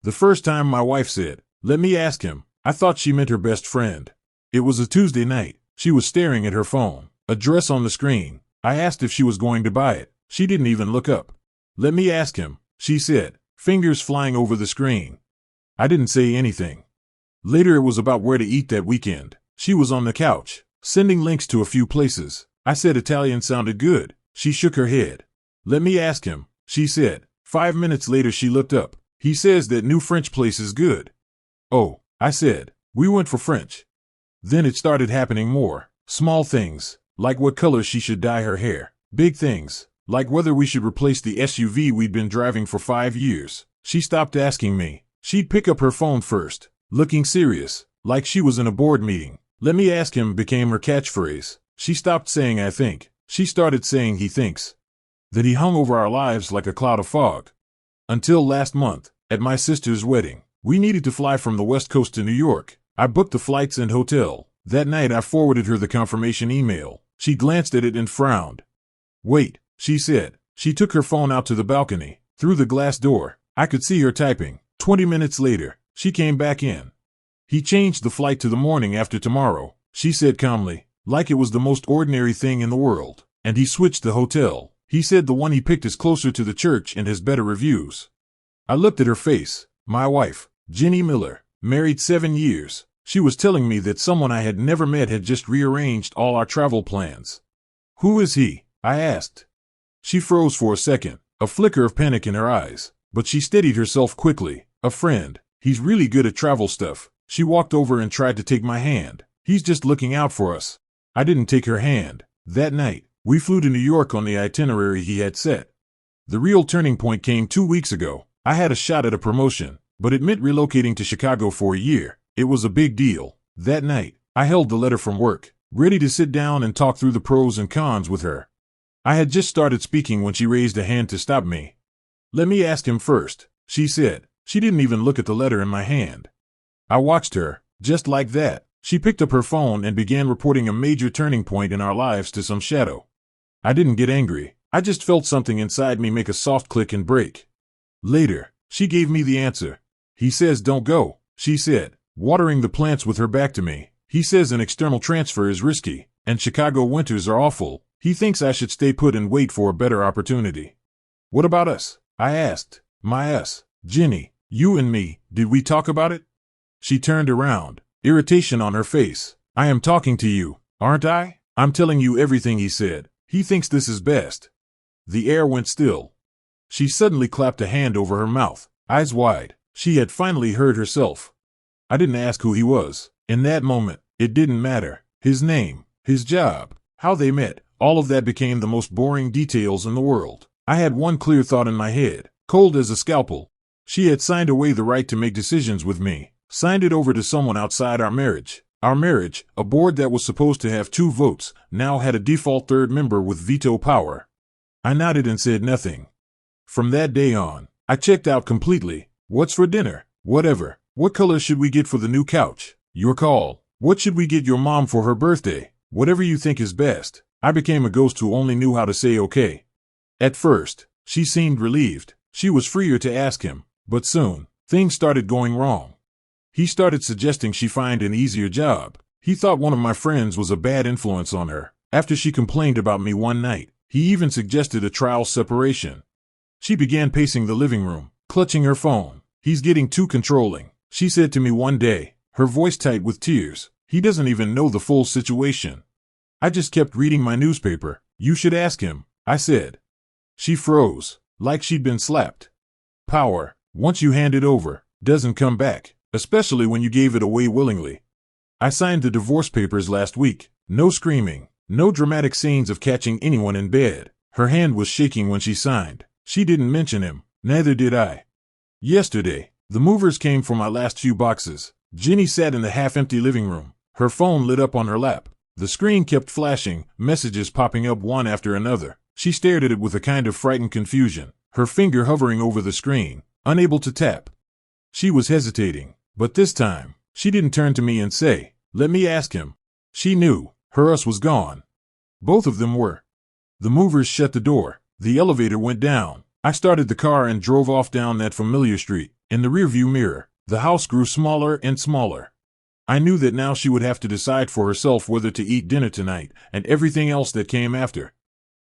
The first time, my wife said, "Let me ask him." I thought she meant her best friend. It was a Tuesday night. She was staring at her phone, a dress on the screen. I asked if she was going to buy it. She didn't even look up. "Let me ask him," she said, fingers flying over the screen. I didn't say anything. Later it was about where to eat that weekend. She was on the couch, sending links to a few places. I said Italian sounded good. She shook her head. "Let me ask him," she said. 5 minutes later she looked up. "He says that new French place is good." "Oh," I said. "We went for French." Then it started happening more. Small things, like what color she should dye her hair. Big things, like whether we should replace the SUV we'd been driving for 5 years. She stopped asking me. She'd pick up her phone first, looking serious, like she was in a board meeting. "Let me ask him" became her catchphrase. She stopped saying "I think." She started saying "he thinks." That he hung over our lives like a cloud of fog. Until last month, at my sister's wedding, we needed to fly from the West Coast to New York. I booked the flights and hotel. That night I forwarded her the confirmation email. She glanced at it and frowned. "Wait," she said. She took her phone out to the balcony. Through the glass door, I could see her typing. 20 minutes later, she came back in. "He changed the flight to the morning after tomorrow," she said calmly, like it was the most ordinary thing in the world. "And he switched the hotel. He said the one he picked is closer to the church and has better reviews." I looked at her face. My wife, Jenny Miller, married 7 years. She was telling me that someone I had never met had just rearranged all our travel plans. "Who is he?" I asked. She froze for a second, a flicker of panic in her eyes, but she steadied herself quickly. "A friend. He's really good at travel stuff." She walked over and tried to take my hand. "He's just looking out for us." I didn't take her hand. That night, we flew to New York on the itinerary he had set. The real turning point came 2 weeks ago. I had a shot at a promotion, but it meant relocating to Chicago for a year. It was a big deal. That night, I held the letter from work, ready to sit down and talk through the pros and cons with her. I had just started speaking when she raised a hand to stop me. "Let me ask him first," she said. She didn't even look at the letter in my hand. I watched her. Just like that, she picked up her phone and began reporting a major turning point in our lives to some shadow. I didn't get angry. I just felt something inside me make a soft click and break. Later, she gave me the answer. "He says don't go," she said, watering the plants with her back to me. "He says an external transfer is risky, and Chicago winters are awful. He thinks I should stay put and wait for a better opportunity." "What about us?" I asked. "My us, Jenny, you and me, did we talk about it?" She turned around, irritation on her face. "I am talking to you, aren't I? I'm telling you everything he said. He thinks this is best." The air went still. She suddenly clapped a hand over her mouth, eyes wide. She had finally heard herself. I didn't ask who he was. In that moment, it didn't matter. His name, his job, how they met, all of that became the most boring details in the world. I had one clear thought in my head, cold as a scalpel. She had signed away the right to make decisions with me, signed it over to someone outside our marriage. Our marriage, a board that was supposed to have 2 votes, now had a default 3rd member with veto power. I nodded and said nothing. From that day on, I checked out completely. What's for dinner? Whatever. What color should we get for the new couch? Your call. What should we get your mom for her birthday? Whatever you think is best. I became a ghost who only knew how to say okay. At first, she seemed relieved. She was freer to ask him. But soon, things started going wrong. He started suggesting she find an easier job. He thought one of my friends was a bad influence on her. After she complained about me one night, he even suggested a trial separation. She began pacing the living room, clutching her phone. "He's getting too controlling," she said to me one day, her voice tight with tears. "He doesn't even know the full situation." I just kept reading my newspaper. "You should ask him," I said. She froze, like she'd been slapped. Power, once you hand it over, doesn't come back, especially when you gave it away willingly. I signed the divorce papers last week. No screaming, no dramatic scenes of catching anyone in bed. Her hand was shaking when she signed. She didn't mention him, neither did I. Yesterday, the movers came for my last few boxes. Jenny sat in the half-empty living room, her phone lit up on her lap. The screen kept flashing, messages popping up one after another. She stared at it with a kind of frightened confusion, her finger hovering over the screen, unable to tap. She was hesitating, but this time, she didn't turn to me and say, "Let me ask him." She knew, her us was gone. Both of them were. The movers shut the door. The elevator went down. I started the car and drove off down that familiar street. In the rearview mirror, the house grew smaller and smaller. I knew that now she would have to decide for herself whether to eat dinner tonight, and everything else that came after.